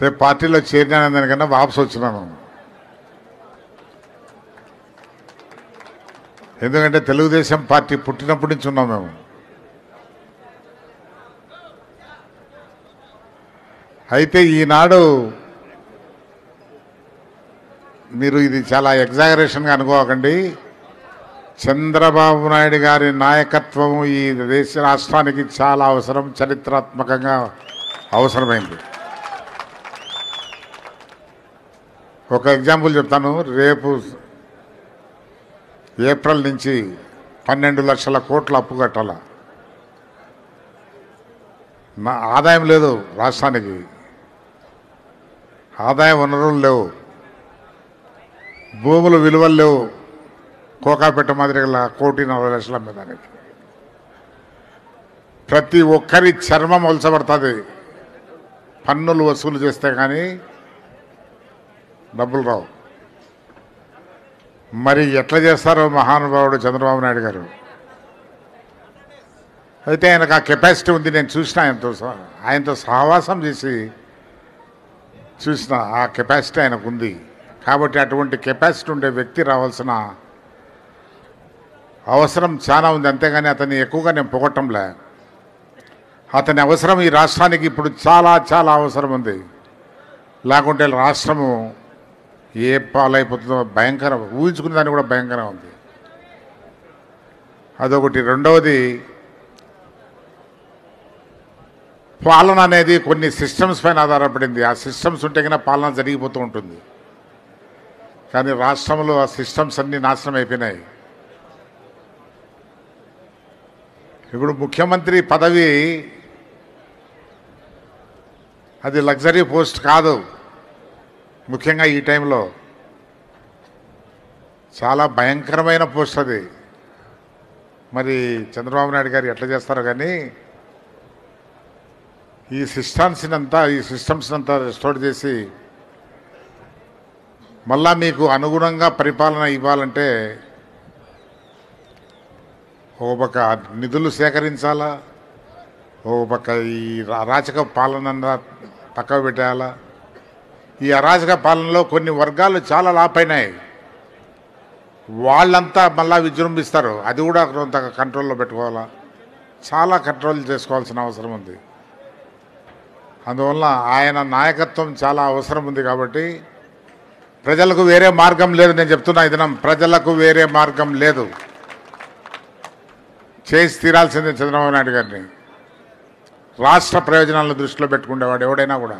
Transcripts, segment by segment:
రేపు పార్టీలో చేరిన దానికన్నా వాపసు వచ్చినాను. ఎందుకంటే తెలుగుదేశం పార్టీ పుట్టినప్పటి నుంచి ఉన్నాం మేము. అయితే ఈనాడు మీరు ఇది చాలా ఎగ్జాగరేషన్గా అనుకోకండి. చంద్రబాబు నాయుడు గారి నాయకత్వం ఈ దేశ రాష్ట్రానికి చాలా అవసరం, చరిత్రాత్మకంగా అవసరమైంది. ఒక ఎగ్జాంపుల్ చెప్తాను. రేపు ఏప్రిల్ నుంచి 12 లక్షల కోట్ల అప్పు కట్టాల. ఆదాయం లేదు రాష్ట్రానికి, ఆదాయ వనరులు లేవు, భూముల విలువలు లేవు. కోకాపేట మాదిరిగా 1,40,00,000 అమ్మేదానికి ప్రతి ఒక్కరి చర్మం ఒలచబడుతుంది. పన్నులు వసూలు చేస్తే కానీ డబ్బులు రావు. మరి ఎట్లా చేస్తారో మహానుభావుడు చంద్రబాబు నాయుడు గారు. అయితే ఆయనకు ఆ కెపాసిటీ ఉంది. నేను చూసిన, ఆయనతో సహవాసం చేసి చూసిన ఆ కెపాసిటీ ఆయనకు ఉంది. కాబట్టి అటువంటి కెపాసిటీ ఉండే వ్యక్తి రావాల్సిన అవసరం చాలా ఉంది. అంతేగాని అతన్ని ఎక్కువగా నేను పొగట్టంలే. అతని అవసరం ఈ రాష్ట్రానికి ఇప్పుడు చాలా చాలా అవసరం ఉంది. లేకుంటే రాష్ట్రము ఏ పాలైపోతుందో భయంకరం, ఊహించుకునే దాన్ని కూడా భయంకరం ఉంది. అదొకటి. రెండవది, పాలన అనేది కొన్ని సిస్టమ్స్ పైన ఆధారపడింది. ఆ సిస్టమ్స్ ఉంటే కన్నా పాలన జరిగిపోతూ ఉంటుంది. కానీ రాష్ట్రంలో ఆ సిస్టమ్స్ అన్నీ నాశనం అయిపోయినాయి. ఇప్పుడు ముఖ్యమంత్రి పదవి అది లగ్జరీ పోస్ట్ కాదు. ముఖ్యంగా ఈ టైంలో చాలా భయంకరమైన పోస్ట్ అది. మరి చంద్రబాబు నాయుడు గారు ఎట్లా చేస్తారో కానీ ఈ సిస్టమ్స్ అంతా రెస్టోర్ చేసి మళ్ళా మీకు అనుగుణంగా పరిపాలన ఇవ్వాలంటే ఓ పక్క నిధులు సేకరించాలా, ఓ పక్క ఈ అరాచక పాలన పక్కకు పెట్టేయాలా. ఈ అరాచక పాలనలో కొన్ని వర్గాలు చాలా లాపైనాయి. వాళ్ళంతా మళ్ళా విజృంభిస్తారు. అది కూడా కొంత కంట్రోల్లో పెట్టుకోవాలా, చాలా కంట్రోల్ చేసుకోవాల్సిన అవసరం ఉంది. అందువల్ల ఆయన నాయకత్వం చాలా అవసరం ఉంది. కాబట్టి ప్రజలకు వేరే మార్గం లేదు. నేను చెప్తున్నా, ఈ దినం ప్రజలకు వేరే మార్గం లేదు. చేసి తీరాల్సిందే చంద్రబాబు నాయుడు గారిని. రాష్ట్ర ప్రయోజనాలను దృష్టిలో పెట్టుకునేవాడు ఎవడైనా కూడా.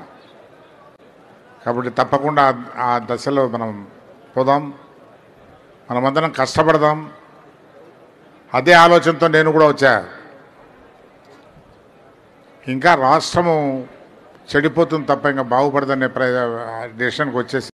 కాబట్టి తప్పకుండా ఆ దశలో మనం పోదాం, మనమందరం కష్టపడదాం. అదే ఆలోచనతో నేను కూడా వచ్చా. ఇంకా రాష్ట్రము చెడిపోతుంది తప్ప ఇంకా బాగుపడదనే డెసిషన్కి వచ్చేసి